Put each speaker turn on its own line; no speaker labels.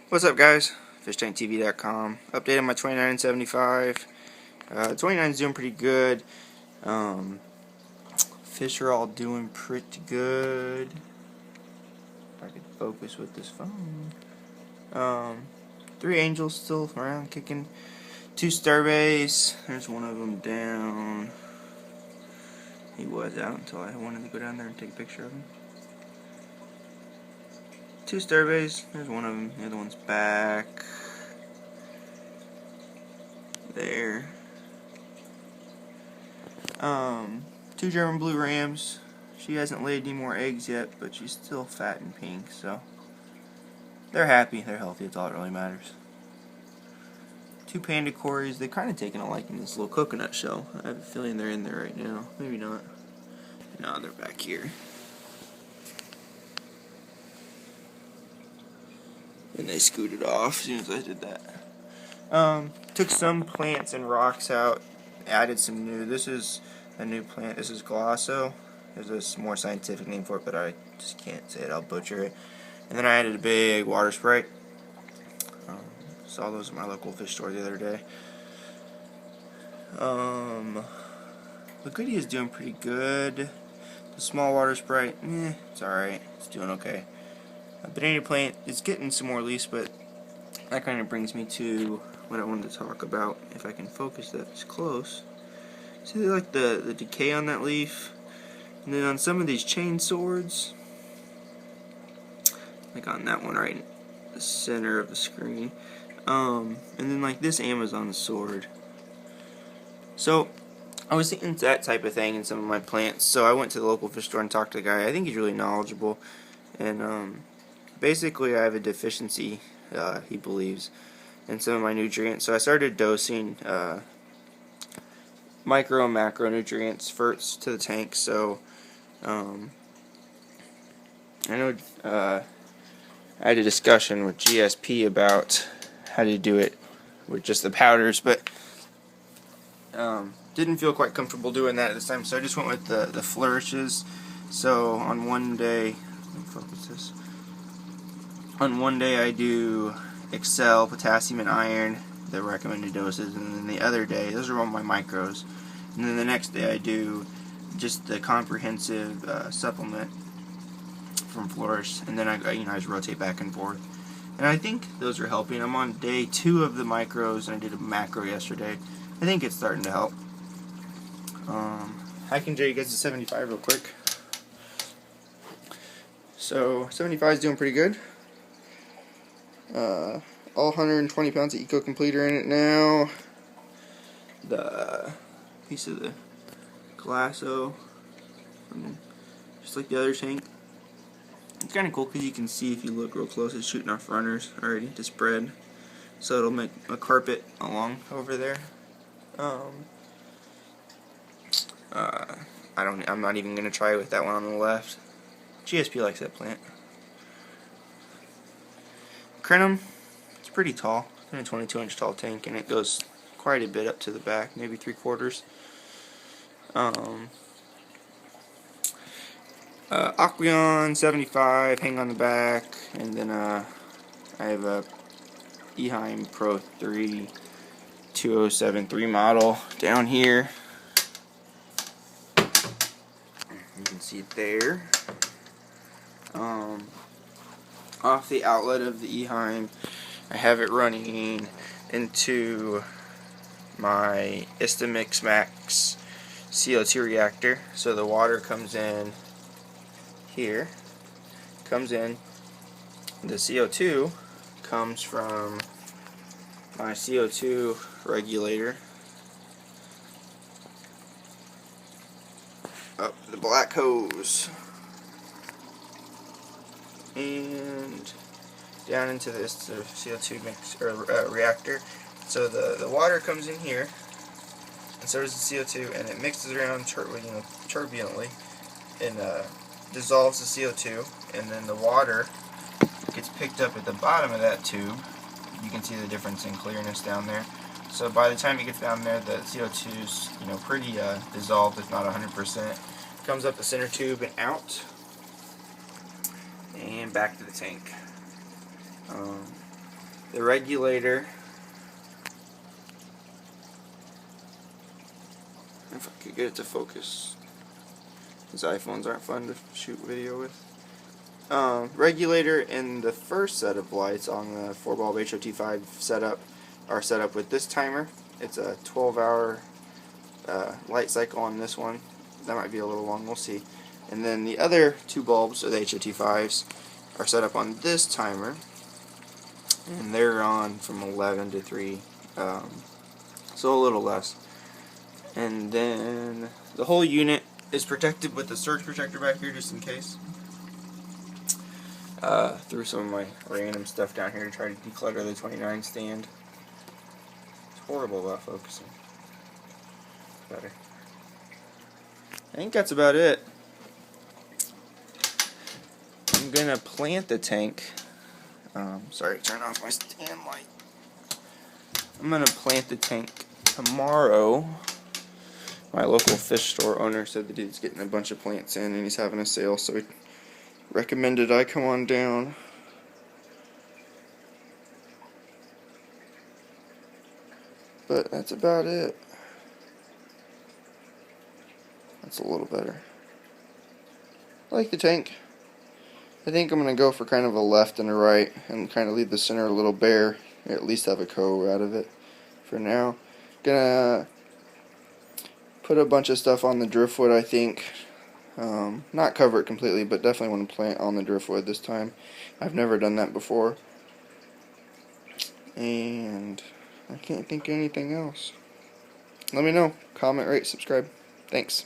What's up, guys? FishTankTV.com. Updating my 29 and 75. 29 is doing pretty good. Fish are all doing pretty good. If I could focus with this phone. 3 angels still around kicking. 2 starbays. There's one of them down. He was out until I wanted to go down there and take a picture of him. 2 starbays. There's one of them. The other one's back there. 2 German blue rams. She hasn't laid any more eggs yet, but she's still fat and pink, so they're happy, they're healthy, that's all that really matters. 2 panda cories. They've kind of taken a liking to this little coconut shell. I have a feeling they're in there right now. Maybe not. No, they're back here. And they scooted off as soon as I did that. Took some plants and rocks out, added some new. This is a new plant. This is Glosso. There's a more scientific name for it, but I just can't say it. I'll butcher it. And then I added a big water sprite. Saw those at my local fish store the other day. The Goodie is doing pretty good. The small water sprite, it's alright. It's doing okay. Banana plant is getting some more leaves, but that kind of brings me to what I wanted to talk about. If I can focus that close. See, like the decay on that leaf, and then on some of these chain swords, like on that one right in the center of the screen, and then like this Amazon sword. So I was seeing that type of thing in some of my plants, so I went to the local fish store and talked to the guy. I think he's really knowledgeable, and basically I have a deficiency, he believes, in some of my nutrients. So I started dosing micro and macronutrients first to the tank. So I know I had a discussion with GSP about how to do it with just the powders, but didn't feel quite comfortable doing that at this time, so I just went with the flourishes. So on one day, let me focus this. On one day I do Excel, potassium, and iron, the recommended doses, and then the other day, those are all my micros, and then the next day I do just the comprehensive supplement from Flourish, and then I just rotate back and forth, and I think those are helping. I'm on day 2 of the micros, and I did a macro yesterday. I think it's starting to help. I can show you guys the 75 real quick. So 75 is doing pretty good. All 120 pounds of Eco Completer in it now. The piece of the Glosso, just like the other tank. It's kind of cool because you can see, if you look real close, it's shooting off runners already to spread. So it'll make a carpet along over there. I'm not even gonna try with that one on the left. GSP likes that plant. Crenum, it's pretty tall. It's a 22-inch tall tank, and it goes quite a bit up to the back, maybe 3/4. Aqueon 75, hang on the back, and then I have a Eheim Pro 3 2073 model down here. You can see it there. Off the outlet of the Eheim, I have it running into my Istamix Max CO2 reactor. So the water comes in here, comes in. The CO2 comes from my CO2 regulator up the black hose and down into this CO2 mix or reactor. So the water comes in here, and so does the CO2, and it mixes around turbulently and dissolves the CO2, and then the water gets picked up at the bottom of that tube. You can see the difference in clearness down there. So by the time it gets down there, the CO2 is pretty dissolved, if not 100%. Comes up the center tube and out, and back to the tank. the regulator. If I could get it to focus. These iPhones aren't fun to shoot video with. Regulator and the first set of lights on the 4-bulb HOT5 setup are set up with this timer. It's a 12-hour light cycle on this one. That might be a little long, we'll see. And then the other two bulbs, or the HOT5s, are set up on this timer, and they're on from 11 to 3, so a little less. And then the whole unit is protected with a surge protector back here just in case. Threw some of my random stuff down here to try to declutter the 29 stand. It's horrible about focusing. Better. I think that's about it. I'm gonna plant the tank. Sorry, turn off my stand light. I'm gonna plant the tank tomorrow. My local fish store owner said that he's getting a bunch of plants in and he's having a sale, so he recommended I come on down. But that's about it. That's a little better. I like the tank. I think I'm going to go for kind of a left and a right and kind of leave the center a little bare, or at least have a co out of it for now. Gonna put a bunch of stuff on the driftwood, I think. Not cover it completely, but definitely want to plant on the driftwood this time. I've never done that before. And I can't think of anything else. Let me know. Comment, rate, subscribe. Thanks.